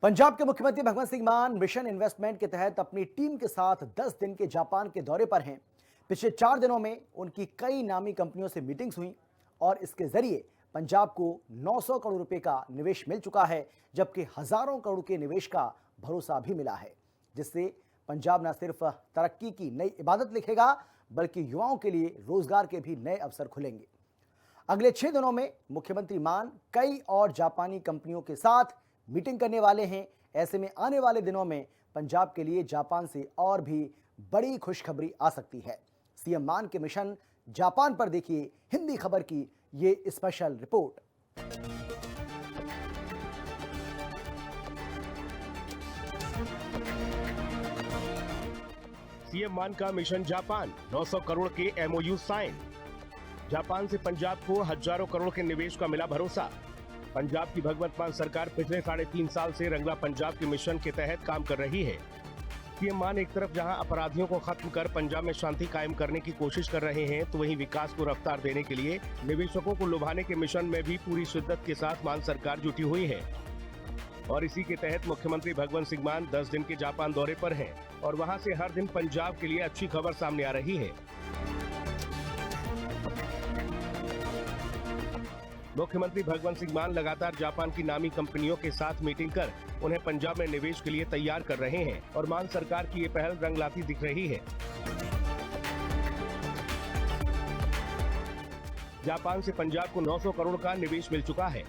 पंजाब के मुख्यमंत्री भगवंत सिंह मान मिशन इन्वेस्टमेंट के तहत अपनी टीम के साथ 10 दिन के जापान के दौरे पर हैं। पिछले 4 दिनों में उनकी कई नामी कंपनियों से मीटिंग्स हुई और इसके जरिए पंजाब को 900 करोड़ रुपए का निवेश मिल चुका है, जबकि हजारों करोड़ के निवेश का भरोसा भी मिला है, जिससे पंजाब न सिर्फ तरक्की की नई इबादत लिखेगा बल्कि युवाओं के लिए रोजगार के भी नए अवसर खुलेंगे। अगले 6 दिनों में मुख्यमंत्री मान कई और जापानी कंपनियों के साथ मीटिंग करने वाले हैं। ऐसे में आने वाले दिनों में पंजाब के लिए जापान से और भी बड़ी खुशखबरी आ सकती है। सीएम मान के मिशन जापान पर देखिए हिंदी खबर की ये स्पेशल रिपोर्ट। सीएम मान का मिशन जापान, 900 करोड़ के एमओयू साइन। जापान से पंजाब को हजारों करोड़ के निवेश का मिला भरोसा। पंजाब की भगवंत मान सरकार पिछले 3.5 साल से रंगला पंजाब के मिशन के तहत काम कर रही है। सीएम मान एक तरफ जहां अपराधियों को खत्म कर पंजाब में शांति कायम करने की कोशिश कर रहे हैं, तो वहीं विकास को रफ्तार देने के लिए निवेशकों को लुभाने के मिशन में भी पूरी शिद्दत के साथ मान सरकार जुटी हुई है। और इसी के तहत मुख्यमंत्री भगवंत सिंह मान 10 दिन के जापान दौरे पर हैं और वहां से हर दिन पंजाब के लिए अच्छी खबर सामने आ रही है। मुख्यमंत्री भगवंत सिंह मान लगातार जापान की नामी कंपनियों के साथ मीटिंग कर उन्हें पंजाब में निवेश के लिए तैयार कर रहे हैं और मान सरकार की ये पहल रंग लाती दिख रही है। जापान से पंजाब को 900 करोड़ का निवेश मिल चुका है।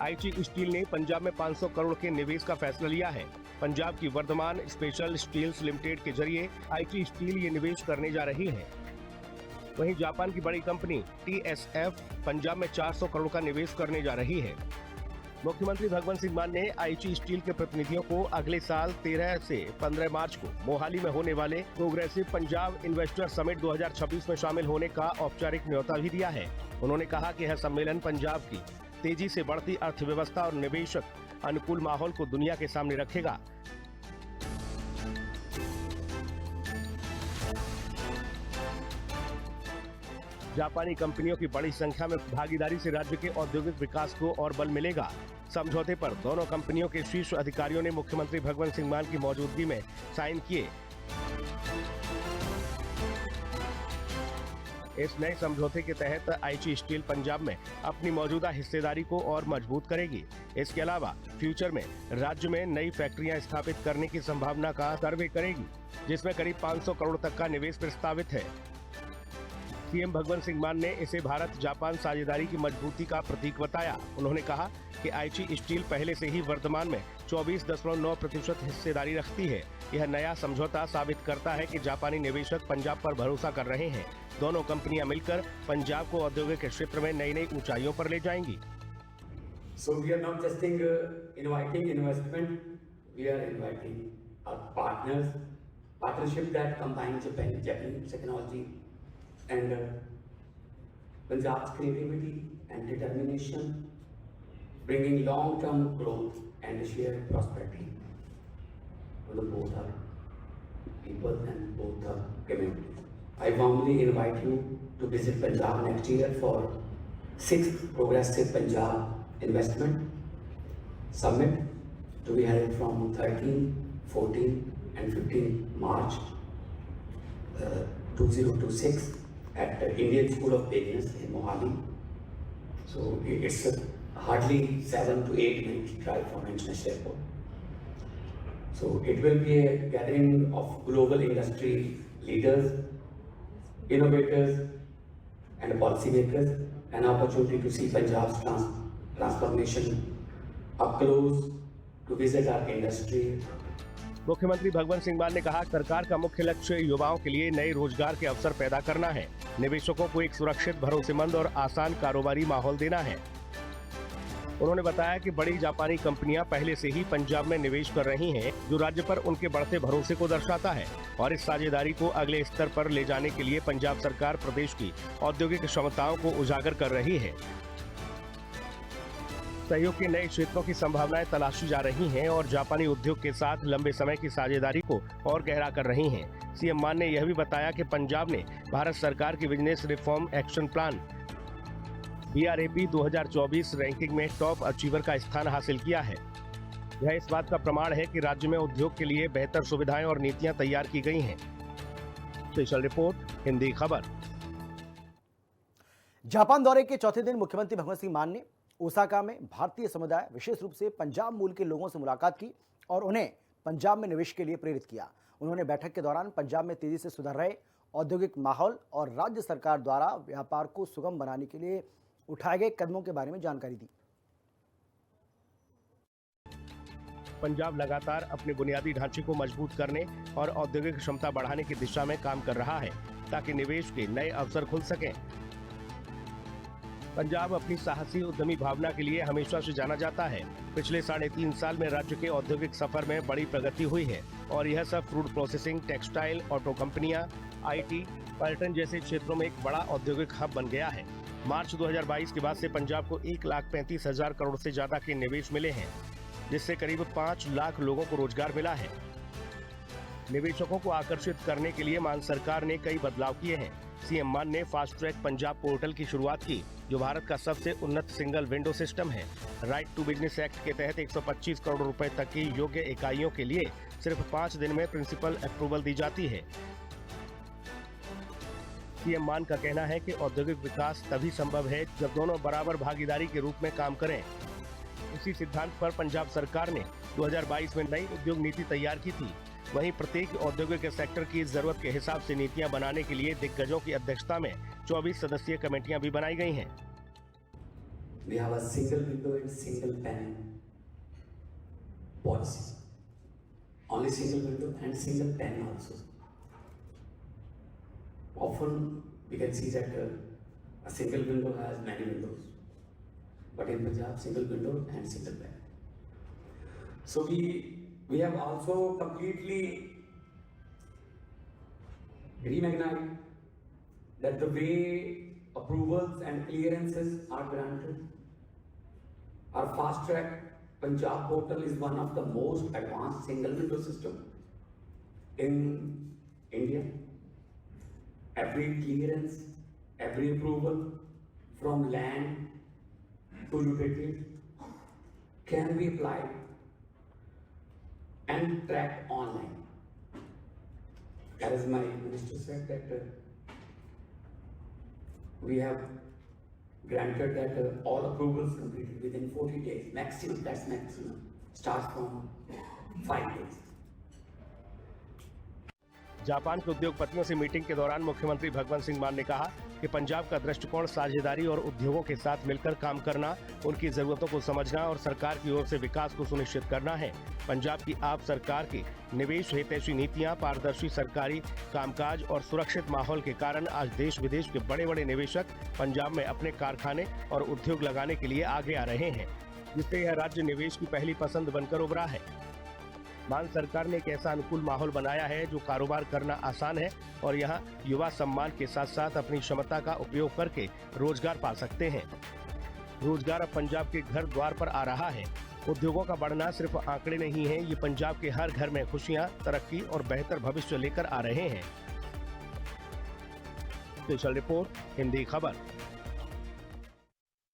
आईची स्टील ने पंजाब में 500 करोड़ के निवेश का फैसला लिया है। पंजाब की वर्धमान स्पेशल स्टील्स लिमिटेड के जरिए आईची स्टील ये निवेश करने जा रही है। वहीं जापान की बड़ी कंपनी टीएसएफ पंजाब में 400 करोड़ का निवेश करने जा रही है। मुख्यमंत्री भगवंत सिंह मान ने आईची स्टील के प्रतिनिधियों को अगले साल 13 से 15 मार्च को मोहाली में होने वाले प्रोग्रेसिव पंजाब इन्वेस्टर समिट 2026 में शामिल होने का औपचारिक न्योता भी दिया है। उन्होंने कहा कि यह सम्मेलन पंजाब की तेजी से बढ़ती अर्थव्यवस्था और निवेशक अनुकूल माहौल को दुनिया के सामने रखेगा। जापानी कंपनियों की बड़ी संख्या में भागीदारी से राज्य के औद्योगिक विकास को और बल मिलेगा। समझौते पर दोनों कंपनियों के शीर्ष अधिकारियों ने मुख्यमंत्री भगवंत सिंह मान की मौजूदगी में साइन किए। इस नए समझौते के तहत आईची स्टील पंजाब में अपनी मौजूदा हिस्सेदारी को और मजबूत करेगी। इसके अलावा फ्यूचर में राज्य में नई फैक्ट्रियां स्थापित करने की संभावना का सर्वे करेगी, जिसमें करीब 500 करोड़ तक का निवेश प्रस्तावित है। सीएम भगवंत सिंह मान ने इसे भारत जापान साझेदारी की मजबूती का प्रतीक बताया। उन्होंने कहा कि आईची स्टील पहले से ही वर्तमान में 24.9% हिस्सेदारी रखती है। यह नया समझौता साबित करता है कि जापानी निवेशक पंजाब पर भरोसा कर रहे हैं। दोनों कंपनियां मिलकर पंजाब को औद्योगिक क्षेत्र में नई नई ऊंचाइयों पर ले जाएंगी। So we are not just inviting investment, we are inviting our partnership that combines Japanese technology and Punjab's creativity and determination, bringing long-term growth and shared prosperity to both our people and both our communities. I warmly invite you to visit Punjab next year for 6th Progressive Punjab Investment Summit to be held from 13, 14 and 15 March 2026 at the Indian School of Business in Mohali. So it's hardly 7 to 8 minutes drive from International Airport. So it will be a gathering of global industry leaders, innovators and policymakers, an opportunity to see Punjab's transformation up close, to visit our industry. मुख्यमंत्री भगवंत सिंह मान ने कहा, सरकार का मुख्य लक्ष्य युवाओं के लिए नए रोजगार के अवसर पैदा करना है, निवेशकों को एक सुरक्षित, भरोसेमंद और आसान कारोबारी माहौल देना है। उन्होंने बताया कि बड़ी जापानी कंपनियां पहले से ही पंजाब में निवेश कर रही हैं, जो राज्य पर उनके बढ़ते भरोसे को दर्शाता है और इस साझेदारी को अगले स्तर पर ले जाने के लिए पंजाब सरकार प्रदेश की औद्योगिक क्षमताओं को उजागर कर रही है। सहयोग के नए क्षेत्रों की संभावनाएं तलाशी जा रही हैं और जापानी उद्योग के साथ लंबे समय की साझेदारी को और गहरा कर रही हैं। सीएम मान ने यह भी बताया कि पंजाब ने भारत सरकार की business reform action plan BRAP 2024 ranking में टॉप अचीवर का स्थान हासिल किया है। यह इस बात का प्रमाण है कि राज्य में उद्योग के लिए बेहतर सुविधाएं और नीतियां तैयार की गई हैं। स्पेशल रिपोर्ट, हिंदी खबर। जापान दौरे के चौथे दिन मुख्यमंत्री भगवंत सिंह मान ने ओसाका में भारतीय समुदाय, विशेष रूप से पंजाब मूल के लोगों से मुलाकात की और उन्हें पंजाब में निवेश के लिए प्रेरित किया। उन्होंने बैठक के दौरान पंजाब में तेजी से सुधर रहे औद्योगिक माहौल और राज्य सरकार द्वारा व्यापार को सुगम बनाने के लिए उठाए गए कदमों के बारे में जानकारी दी। पंजाब लगातार अपने बुनियादी ढांचे को मजबूत करने और औद्योगिक क्षमता बढ़ाने की दिशा में काम कर रहा है ताकि निवेश के नए अवसर खुल सकें। पंजाब अपनी साहसी उद्यमी भावना के लिए हमेशा से जाना जाता है। पिछले 3.5 साल में राज्य के औद्योगिक सफर में बड़ी प्रगति हुई है और यह सब फूड प्रोसेसिंग, टेक्सटाइल, ऑटो कंपनियां, IT, पर्यटन जैसे क्षेत्रों में एक बड़ा औद्योगिक हब बन गया है। मार्च 2022 के बाद से पंजाब को 1,35,000 करोड़ से ज्यादा के निवेश मिले हैं, जिससे करीब 5 लाख लोगों को रोजगार मिला है। निवेशकों को आकर्षित करने के लिए मान सरकार ने कई बदलाव किए हैं। सीएम मान ने फास्ट ट्रैक पंजाब पोर्टल की शुरुआत की, जो भारत का सबसे उन्नत सिंगल विंडो सिस्टम है। राइट टू बिजनेस एक्ट के तहत 125 करोड़ रुपए तक की योग्य इकाइयों के लिए सिर्फ 5 दिन में प्रिंसिपल अप्रूवल दी जाती है। सीएम मान का कहना है कि औद्योगिक विकास तभी संभव है जब दोनों बराबर भागीदारी के रूप में काम करें। इसी सिद्धांत पर पंजाब सरकार ने 2022 में नई उद्योग नीति तैयार की थी। वहीं प्रत्येक औद्योगिक सेक्टर की जरूरत के हिसाब से नीतियां बनाने के लिए दिग्गजों की अध्यक्षता में 24 सदस्यीय कमेटियां भी बनाई गई हैं। We have a single window and single pane policy. Only single window and single pane also. Often we can see that a single window has many windows, but in Punjab, single window and single pane. So we have also completely reimagined that the way approvals and clearances are granted. Our fast track Punjab portal is one of the most advanced single window system in India. Every clearance, every approval from land to utilities can be applied and tracked online. As my minister said that we have granted that all approvals completed within 40 days. Maximum, that's maximum. Starts from 5 days. Japan के उद्योगपतियों से meeting के दौरान मुख्यमंत्री भगवंत सिंह मान ने कहा कि पंजाब का दृष्टिकोण साझेदारी और उद्योगों के साथ मिलकर काम करना, उनकी जरूरतों को समझना और सरकार की ओर से विकास को सुनिश्चित करना है। पंजाब की आप सरकार की निवेश हितैषी नीतियां, पारदर्शी सरकारी कामकाज और सुरक्षित माहौल के कारण आज देश विदेश के बड़े बड़े निवेशक पंजाब में अपने कारखाने और उद्योग लगाने के लिए आगे आ रहे हैं, जिससे यह राज्य निवेश की पहली पसंद बनकर उभरा है। मान सरकार ने एक ऐसा अनुकूल माहौल बनाया है जो कारोबार करना आसान है और यहाँ युवा सम्मान के साथ साथ अपनी क्षमता का उपयोग करके रोजगार पा सकते हैं। रोजगार अब पंजाब के घर द्वार पर आ रहा है। उद्योगों का बढ़ना सिर्फ आंकड़े नहीं है, ये पंजाब के हर घर में खुशियां, तरक्की और बेहतर भविष्य लेकर आ रहे हैं। स्पेशल रिपोर्ट, हिंदी खबर।